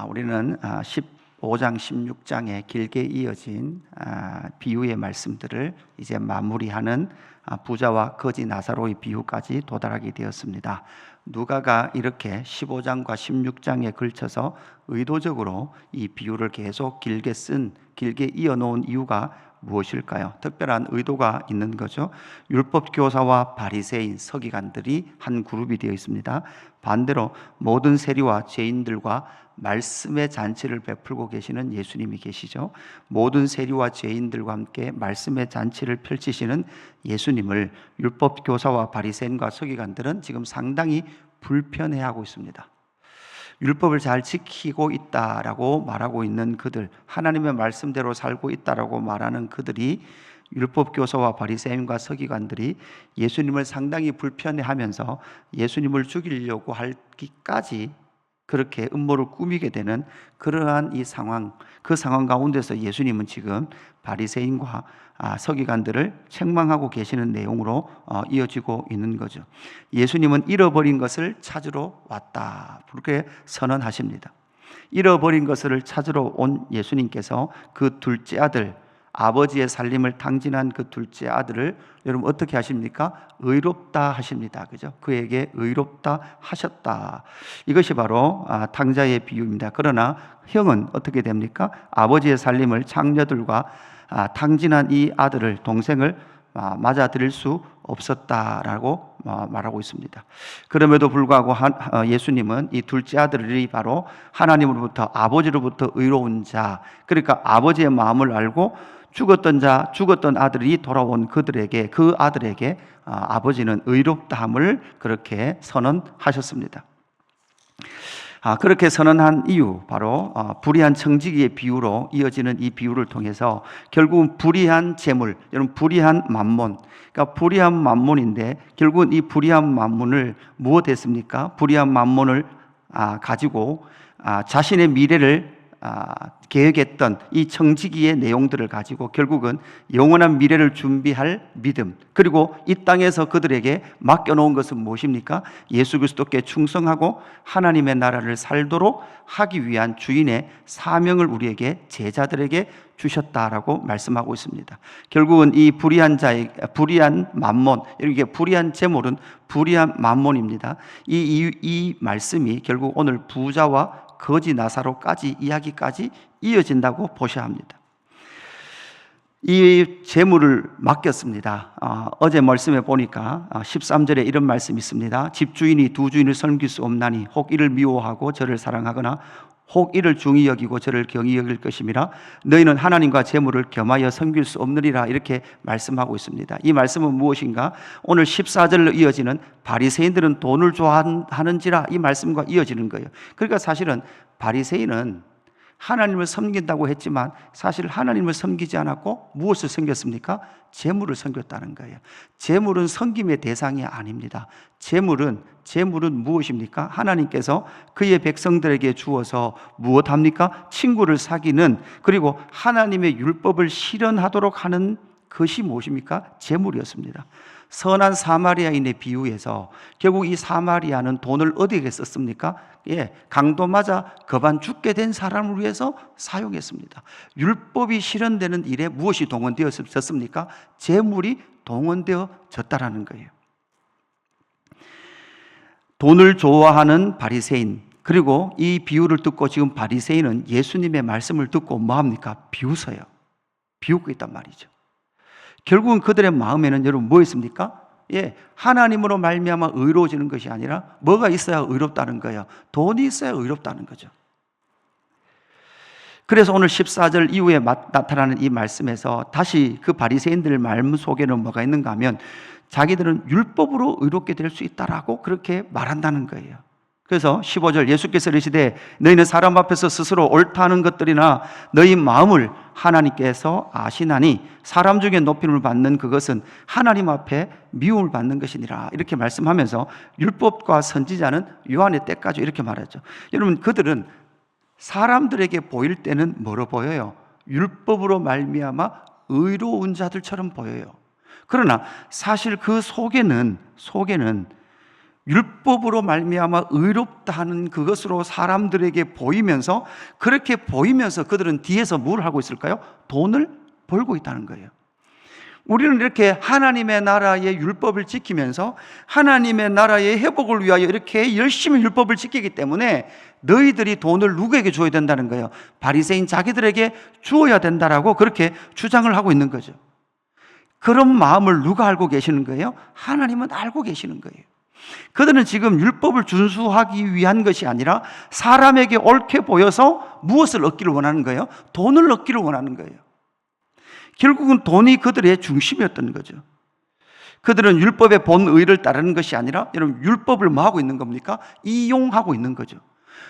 우리는 15장, 16장에 길게 이어진 비유의 말씀들을 이제 마무리하는 부자와 거지 나사로의 비유까지 도달하게 되었습니다. 누가가 이렇게 15장과 16장에 걸쳐서 의도적으로 이 비유를 계속 길게 이어놓은 이유가 무엇일까요? 특별한 의도가 있는 거죠. 율법 교사와 바리새인, 서기관들이 한 그룹이 되어 있습니다. 반대로 모든 세리와 죄인들과 말씀의 잔치를 베풀고 계시는 예수님이 계시죠. 모든 세리와 죄인들과 함께 말씀의 잔치를 펼치시는 예수님을 율법 교사와 바리새인과 서기관들은 지금 상당히 불편해하고 있습니다. 율법을 잘 지키고 있다라고 말하고 있는 그들, 하나님의 말씀대로 살고 있다라고 말하는 그들이, 율법 교사와 바리새인과 서기관들이 예수님을 상당히 불편해하면서 예수님을 죽이려고 하기까지 그렇게 음모를 꾸미게 되는 그러한 이 상황, 그 상황 가운데서 예수님은 지금 바리새인과 서기관들을 책망하고 계시는 내용으로 이어지고 있는 거죠. 예수님은 잃어버린 것을 찾으러 왔다, 그렇게 선언하십니다. 잃어버린 것을 찾으러 온 예수님께서 그 둘째 아들, 아버지의 살림을 탕진한 그 둘째 아들을 여러분 어떻게 하십니까? 의롭다 하십니다. 그죠? 그에게 의롭다 하셨다. 이것이 바로 탕자의 비유입니다. 그러나 형은 어떻게 됩니까? 아버지의 살림을 장녀들과 탕진한 이 아들을, 동생을 맞아들일 수 없었다라고 말하고 있습니다. 그럼에도 불구하고 예수님은 이 둘째 아들이 바로 하나님으로부터, 아버지로부터 의로운 자, 그러니까 아버지의 마음을 알고 죽었던 아들이 돌아온 그들에게, 그 아들에게 아버지는 의롭다함을 그렇게 선언하셨습니다. 그렇게 선언한 이유, 바로 불의한 청지기의 비유로 이어지는 이 비유를 통해서 결국은 불의한 재물, 여러분 불의한 만몬, 그러니까 불의한 만몬인데 결국은 이 불의한 만몬을 무엇했습니까? 불의한 만몬을 가지고 자신의 미래를 계획했던 이 청지기의 내용들을 가지고 결국은 영원한 미래를 준비할 믿음, 그리고 이 땅에서 그들에게 맡겨놓은 것은 무엇입니까? 예수 그리스도께 충성하고 하나님의 나라를 살도록 하기 위한 주인의 사명을 우리에게, 제자들에게 주셨다라고 말씀하고 있습니다. 결국은 이 불의한 만몬, 이게 불의한 재물은 불의한 만몬입니다. 이 말씀이 결국 오늘 부자와 거지 나사로까지 이야기까지 이어진다고 보셔야 합니다. 이 재물을 맡겼습니다. 어제 말씀에 보니까 13절에 이런 말씀이 있습니다. 집주인이 두 주인을 섬길 수 없나니 혹 이를 미워하고 저를 사랑하거나 혹 이를 중히 여기고 저를 경히 여길 것임이라. 너희는 하나님과 재물을 겸하여 섬길 수 없느니라, 이렇게 말씀하고 있습니다. 이 말씀은 무엇인가? 오늘 14절로 이어지는 바리새인들은 돈을 좋아하는지라, 이 말씀과 이어지는 거예요. 그러니까 사실은 바리새인은 하나님을 섬긴다고 했지만 사실 하나님을 섬기지 않았고 무엇을 섬겼습니까? 재물을 섬겼다는 거예요. 재물은 섬김의 대상이 아닙니다. 재물은 무엇입니까? 하나님께서 그의 백성들에게 주어서 무엇합니까? 친구를 사귀는, 그리고 하나님의 율법을 실현하도록 하는 것이 무엇입니까? 재물이었습니다. 선한 사마리아인의 비유에서 결국 이 사마리아는 돈을 어디에 썼습니까? 강도 맞아 거반 죽게 된 사람을 위해서 사용했습니다. 율법이 실현되는 일에 무엇이 동원되었습니까? 재물이 동원되어졌다라는 거예요. 돈을 좋아하는 바리새인, 그리고 이 비유를 듣고 지금 바리새인은 예수님의 말씀을 듣고 뭐합니까? 비웃어요. 비웃고 있단 말이죠. 결국은 그들의 마음에는 여러분 뭐 있습니까? 하나님으로 말미암아 의로워지는 것이 아니라 뭐가 있어야 의롭다는 거예요. 돈이 있어야 의롭다는 거죠. 그래서 오늘 14절 이후에 나타나는 이 말씀에서 다시 그 바리새인들 마음 속에는 뭐가 있는가 하면 자기들은 율법으로 의롭게 될 수 있다라고 그렇게 말한다는 거예요. 그래서 15절 예수께서 이르시되 너희는 사람 앞에서 스스로 옳다 하는 것들이나 너희 마음을 하나님께서 아시나니 사람 중에 높임을 받는 그것은 하나님 앞에 미움을 받는 것이니라, 이렇게 말씀하면서 율법과 선지자는 요한의 때까지 이렇게 말하죠. 여러분, 그들은 사람들에게 보일 때는 뭐로 보여요? 율법으로 말미암아 의로운 자들처럼 보여요. 그러나 사실 그 속에는 율법으로 말미암아 의롭다 하는 그것으로 사람들에게 보이면서, 그렇게 보이면서 그들은 뒤에서 뭘 하고 있을까요? 돈을 벌고 있다는 거예요. 우리는 이렇게 하나님의 나라의 율법을 지키면서 하나님의 나라의 회복을 위하여 이렇게 열심히 율법을 지키기 때문에 너희들이 돈을 누구에게 줘야 된다는 거예요? 바리새인 자기들에게 주어야 된다라고 그렇게 주장을 하고 있는 거죠. 그런 마음을 누가 알고 계시는 거예요? 하나님은 알고 계시는 거예요. 그들은 지금 율법을 준수하기 위한 것이 아니라 사람에게 옳게 보여서 무엇을 얻기를 원하는 거예요? 돈을 얻기를 원하는 거예요. 결국은 돈이 그들의 중심이었던 거죠. 그들은 율법의 본의를 따르는 것이 아니라, 여러분, 율법을 뭐 하고 있는 겁니까? 이용하고 있는 거죠.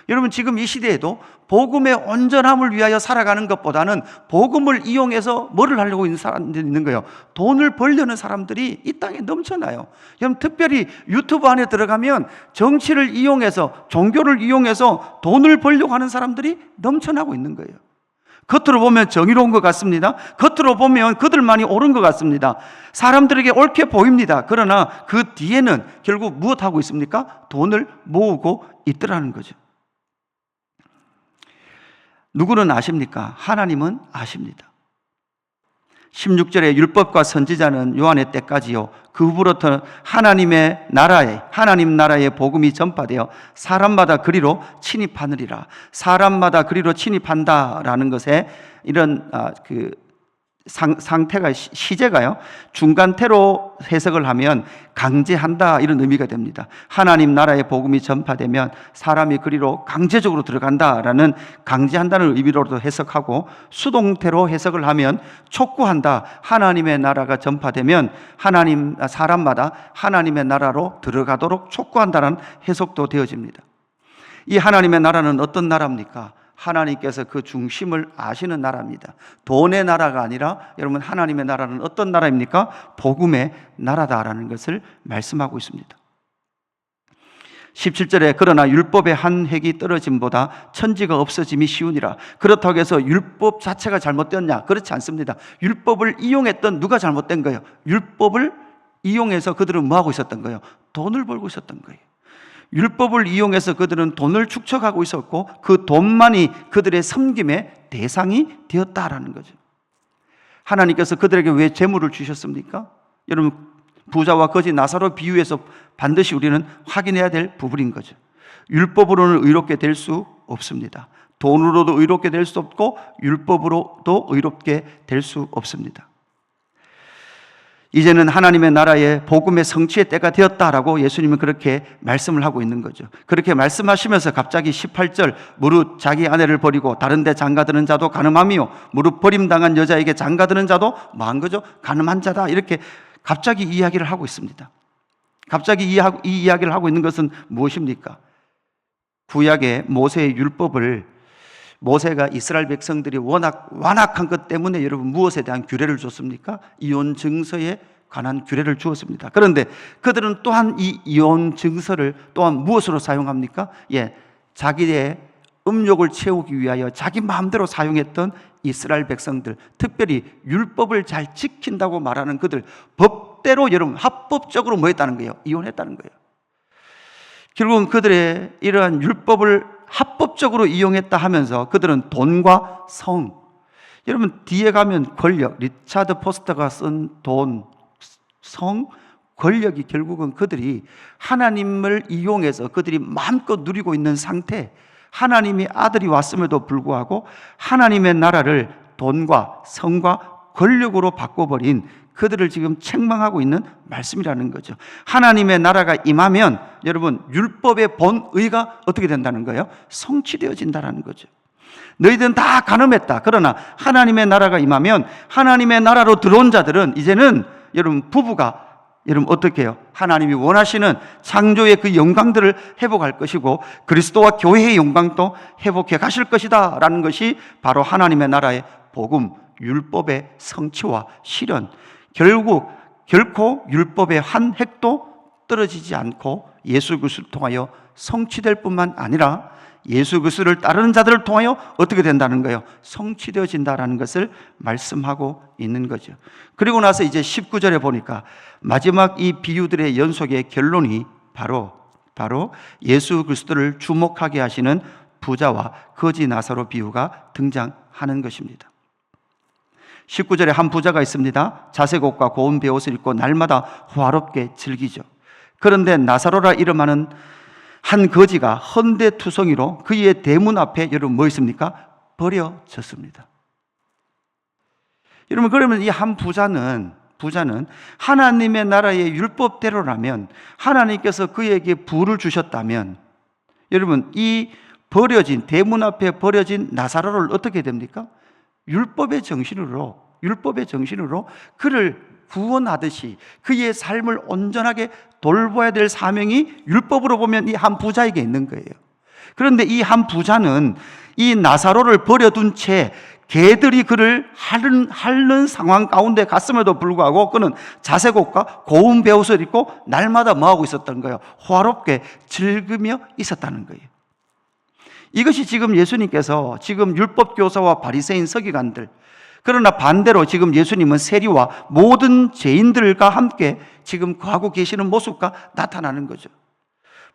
여러분, 지금 이 시대에도 복음의 온전함을 위하여 살아가는 것보다는 복음을 이용해서 뭐를 하려고 있는 사람들이 있는 거예요? 돈을 벌려는 사람들이 이 땅에 넘쳐나요. 여러분, 특별히 유튜브 안에 들어가면 정치를 이용해서, 종교를 이용해서 돈을 벌려고 하는 사람들이 넘쳐나고 있는 거예요. 겉으로 보면 정의로운 것 같습니다. 겉으로 보면 그들만이 옳은 것 같습니다. 사람들에게 옳게 보입니다. 그러나 그 뒤에는 결국 무엇하고 있습니까? 돈을 모으고 있더라는 거죠. 누구는 아십니까? 하나님은 아십니다. 16절에 율법과 선지자는 요한의 때까지요, 그 후부터 하나님 나라의 복음이 전파되어 사람마다 그리로 침입하느니라. 사람마다 그리로 침입한다라는 것에 이런 상태가, 시제가요, 중간태로 해석을 하면 강제한다, 이런 의미가 됩니다. 하나님 나라의 복음이 전파되면 사람이 그리로 강제적으로 들어간다라는, 강제한다는 의미로도 해석하고, 수동태로 해석을 하면 촉구한다, 하나님의 나라가 전파되면 사람마다 하나님의 나라로 들어가도록 촉구한다는 해석도 되어집니다. 이 하나님의 나라는 어떤 나라입니까? 하나님께서 그 중심을 아시는 나라입니다. 돈의 나라가 아니라, 여러분, 하나님의 나라는 어떤 나라입니까? 복음의 나라다라는 것을 말씀하고 있습니다. 17절에 그러나 율법의 한 획이 떨어짐보다 천지가 없어짐이 쉬우니라. 그렇다고 해서 율법 자체가 잘못되었냐? 그렇지 않습니다. 율법을 이용했던 누가 잘못된 거예요? 율법을 이용해서 그들은 뭐하고 있었던 거예요? 돈을 벌고 있었던 거예요. 율법을 이용해서 그들은 돈을 축적하고 있었고, 그 돈만이 그들의 섬김의 대상이 되었다라는 거죠. 하나님께서 그들에게 왜 재물을 주셨습니까? 여러분, 부자와 거지 나사로 비유해서 반드시 우리는 확인해야 될 부분인 거죠. 율법으로는 의롭게 될 수 없습니다. 돈으로도 의롭게 될 수 없고 율법으로도 의롭게 될 수 없습니다. 이제는 하나님의 나라의 복음의 성취의 때가 되었다라고 예수님은 그렇게 말씀을 하고 있는 거죠. 그렇게 말씀하시면서 갑자기 18절, 무릇 자기 아내를 버리고 다른 데 장가드는 자도 가늠함이요, 무릇 버림당한 여자에게 장가드는 자도 뭐한 거죠? 가늠한 자다. 이렇게 갑자기 이야기를 하고 있습니다. 갑자기 이 이야기를 하고 있는 것은 무엇입니까? 구약의 모세의 율법을, 모세가 이스라엘 백성들이 워낙 완악한 것 때문에 여러분 무엇에 대한 규례를 줬습니까? 이혼 증서에 관한 규례를 주었습니다. 그런데 그들은 또한 이 이혼 증서를 또한 무엇으로 사용합니까? 자기의 음욕을 채우기 위하여 자기 마음대로 사용했던 이스라엘 백성들, 특별히 율법을 잘 지킨다고 말하는 그들, 법대로 여러분 합법적으로 뭐 했다는 거예요? 이혼했다는 거예요. 결국은 그들의 이러한 율법을 합법적으로 이용했다 하면서 그들은 돈과 성, 여러분 뒤에 가면 권력, 리차드 포스터가 쓴 돈, 성, 권력이 결국은 그들이 하나님을 이용해서 그들이 마음껏 누리고 있는 상태, 하나님이 아들이 왔음에도 불구하고 하나님의 나라를 돈과 성과 권력으로 바꿔버린 그들을 지금 책망하고 있는 말씀이라는 거죠. 하나님의 나라가 임하면 여러분 율법의 본의가 어떻게 된다는 거예요? 성취되어진다는 거죠. 너희들은 다 간음했다. 그러나 하나님의 나라가 임하면 하나님의 나라로 들어온 자들은 이제는 여러분 부부가 여러분 어떻게 해요? 하나님이 원하시는 창조의 그 영광들을 회복할 것이고 그리스도와 교회의 영광도 회복해 가실 것이다 라는 것이 바로 하나님의 나라의 복음, 율법의 성취와 실현, 결코 율법의 한 획도 떨어지지 않고 예수 그리스도를 통하여 성취될 뿐만 아니라 예수 그리스도를 따르는 자들을 통하여 어떻게 된다는 거예요? 성취되어진다라는 것을 말씀하고 있는 거죠. 그리고 나서 이제 19절에 보니까 마지막 이 비유들의 연속의 결론이 바로 바로 예수 그리스도를 주목하게 하시는 부자와 거지 나사로 비유가 등장하는 것입니다. 19절에 한 부자가 있습니다. 자색 옷과 고운 베옷을 입고 날마다 호화롭게 즐기죠. 그런데 나사로라 이름하는 한 거지가 헌데투성이로 그의 대문 앞에 여러분 뭐 있습니까? 버려졌습니다. 여러분, 그러면 이 한 부자는 하나님의 나라의 율법대로라면, 하나님께서 그에게 부를 주셨다면, 여러분 이 버려진, 대문 앞에 버려진 나사로를 어떻게 됩니까? 율법의 정신으로 그를 구원하듯이 그의 삶을 온전하게 돌봐야 될 사명이 율법으로 보면 이 한 부자에게 있는 거예요. 그런데 이 한 부자는 이 나사로를 버려둔 채 개들이 그를 핥는 상황 가운데 갔음에도 불구하고 그는 자색옷과 고운 베옷을 입고 날마다 뭐하고 있었던 거예요? 호화롭게 즐기며 있었다는 거예요. 이것이 지금 예수님께서 지금 율법교사와 바리새인 서기관들, 그러나 반대로 지금 예수님은 세리와 모든 죄인들과 함께 지금 거하고 계시는 모습과 나타나는 거죠.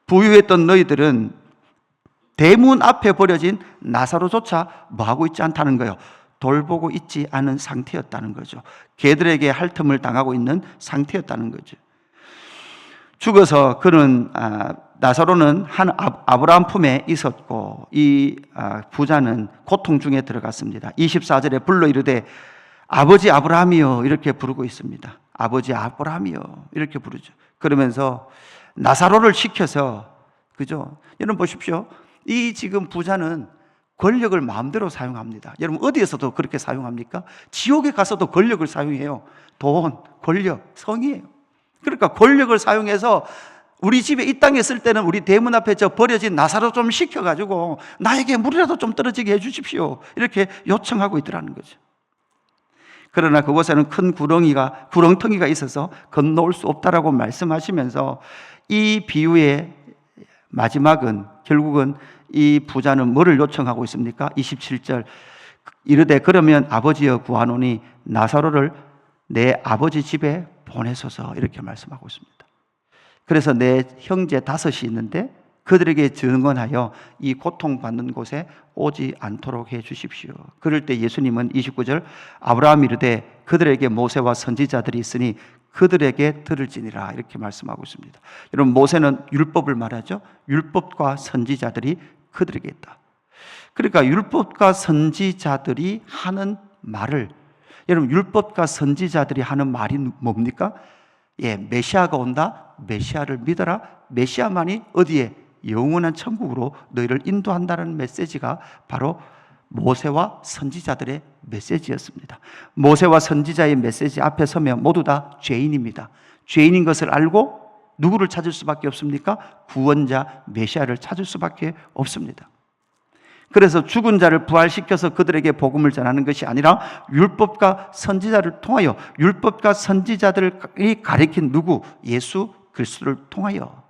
부유했던 너희들은 대문 앞에 버려진 나사로조차 뭐하고 있지 않다는 거예요. 돌보고 있지 않은 상태였다는 거죠. 개들에게 핥음을 당하고 있는 상태였다는 거죠. 죽어서 그는 나사로는 한 아브라함 품에 있었고 이 부자는 고통 중에 들어갔습니다. 24절에 불러 이르되 아버지 아브라함이여 이렇게 부르고 있습니다. 아버지 아브라함이여 이렇게 부르죠. 그러면서 나사로를 시켜서, 그죠? 여러분 보십시오. 이 지금 부자는 권력을 마음대로 사용합니다. 여러분 어디에서도 그렇게 사용합니까? 지옥에 가서도 권력을 사용해요. 돈, 권력, 성이에요. 그러니까 권력을 사용해서 우리 집에 이 땅에 있을 때는 우리 대문 앞에 저 버려진 나사로 좀 시켜가지고 나에게 물이라도 좀 떨어지게 해주십시오 이렇게 요청하고 있더라는 거죠. 그러나 그곳에는 큰 구렁텅이가 있어서 건너올 수 없다라고 말씀하시면서 이 비유의 마지막은 결국은 이 부자는 뭐를 요청하고 있습니까? 27절 이르되 그러면 아버지여 구하노니 나사로를 내 아버지 집에 보내소서 이렇게 말씀하고 있습니다. 그래서 내 형제 5이 있는데 그들에게 증언하여 이 고통받는 곳에 오지 않도록 해 주십시오. 그럴 때 예수님은 29절 아브라함이 이르되 그들에게 모세와 선지자들이 있으니 그들에게 들을지니라 이렇게 말씀하고 있습니다. 여러분 모세는 율법을 말하죠. 율법과 선지자들이 그들에게 있다. 그러니까 율법과 선지자들이 하는 말을, 여러분 율법과 선지자들이 하는 말이 뭡니까? 메시아가 온다. 메시아를 믿어라. 메시아만이 어디에? 영원한 천국으로 너희를 인도한다는 메시지가 바로 모세와 선지자들의 메시지였습니다. 모세와 선지자의 메시지 앞에 서면 모두 다 죄인입니다. 죄인인 것을 알고 누구를 찾을 수밖에 없습니까? 구원자 메시아를 찾을 수밖에 없습니다. 그래서 죽은 자를 부활시켜서 그들에게 복음을 전하는 것이 아니라 율법과 선지자를 통하여, 율법과 선지자들이 가리킨 누구? 예수 그리스도를 통하여.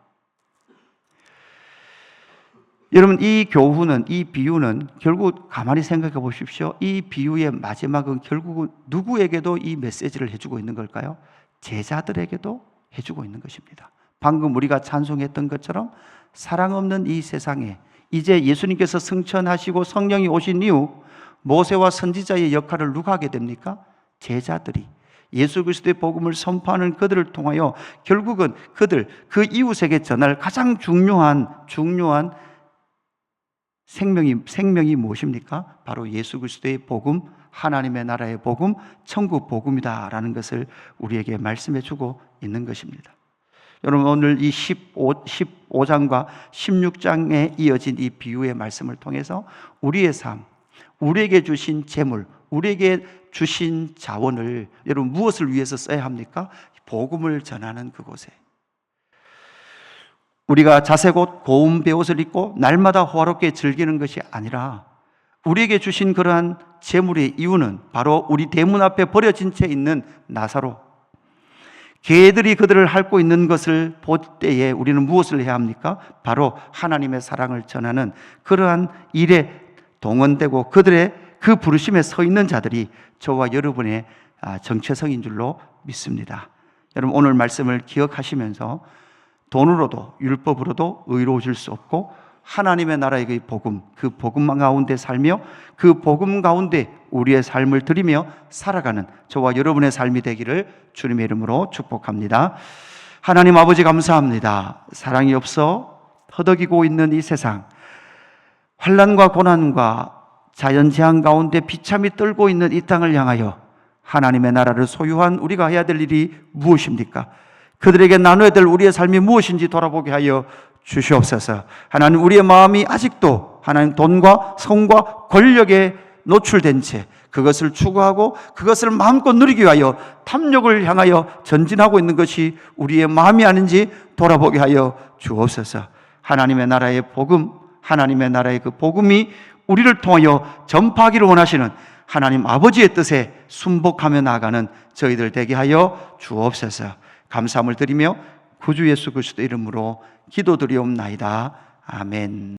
여러분 이 교훈은, 이 비유는 결국 가만히 생각해 보십시오. 이 비유의 마지막은 결국은 누구에게도 이 메시지를 해주고 있는 걸까요? 제자들에게도 해주고 있는 것입니다. 방금 우리가 찬송했던 것처럼 사랑 없는 이 세상에 이제 예수님께서 승천하시고 성령이 오신 이후 모세와 선지자의 역할을 누가 하게 됩니까? 제자들이 예수 그리스도의 복음을 선포하는 그들을 통하여 결국은 그들, 그 이웃에게 전할 가장 중요한 생명이 무엇입니까? 바로 예수 그리스도의 복음, 하나님의 나라의 복음, 천국 복음이다라는 것을 우리에게 말씀해 주고 있는 것입니다. 여러분 오늘 이 15장과 16장에 이어진 이 비유의 말씀을 통해서 우리의 삶, 우리에게 주신 재물, 우리에게 주신 자원을 여러분 무엇을 위해서 써야 합니까? 복음을 전하는 그곳에. 우리가 자색옷, 고운 베옷을 입고 날마다 호화롭게 즐기는 것이 아니라 우리에게 주신 그러한 재물의 이유는 바로 우리 대문 앞에 버려진 채 있는 나사로, 개들이 그들을 핥고 있는 것을 볼 때에 우리는 무엇을 해야 합니까? 바로 하나님의 사랑을 전하는 그러한 일에 동원되고 그들의 그 부르심에 서 있는 자들이 저와 여러분의 정체성인 줄로 믿습니다. 여러분 오늘 말씀을 기억하시면서 돈으로도 율법으로도 의로우실 수 없고 하나님의 나라의 그 복음, 그 복음 가운데 살며 그 복음 가운데 우리의 삶을 드리며 살아가는 저와 여러분의 삶이 되기를 주님의 이름으로 축복합니다. 하나님 아버지 감사합니다. 사랑이 없어 허덕이고 있는 이 세상, 환난과 고난과 자연재앙 가운데 비참히 떨고 있는 이 땅을 향하여 하나님의 나라를 소유한 우리가 해야 될 일이 무엇입니까? 그들에게 나눠야 될 우리의 삶이 무엇인지 돌아보게 하여 주시옵소서. 하나님, 우리의 마음이 아직도 하나님 돈과 성과 권력에 노출된 채 그것을 추구하고 그것을 마음껏 누리기 위하여 탐욕을 향하여 전진하고 있는 것이 우리의 마음이 아닌지 돌아보게 하여 주옵소서. 하나님의 나라의 복음, 하나님의 나라의 그 복음이 우리를 통하여 전파하기를 원하시는 하나님 아버지의 뜻에 순복하며 나아가는 저희들 되게 하여 주옵소서. 감사함을 드리며 구주 예수 그리스도 이름으로 기도드리옵나이다. 아멘.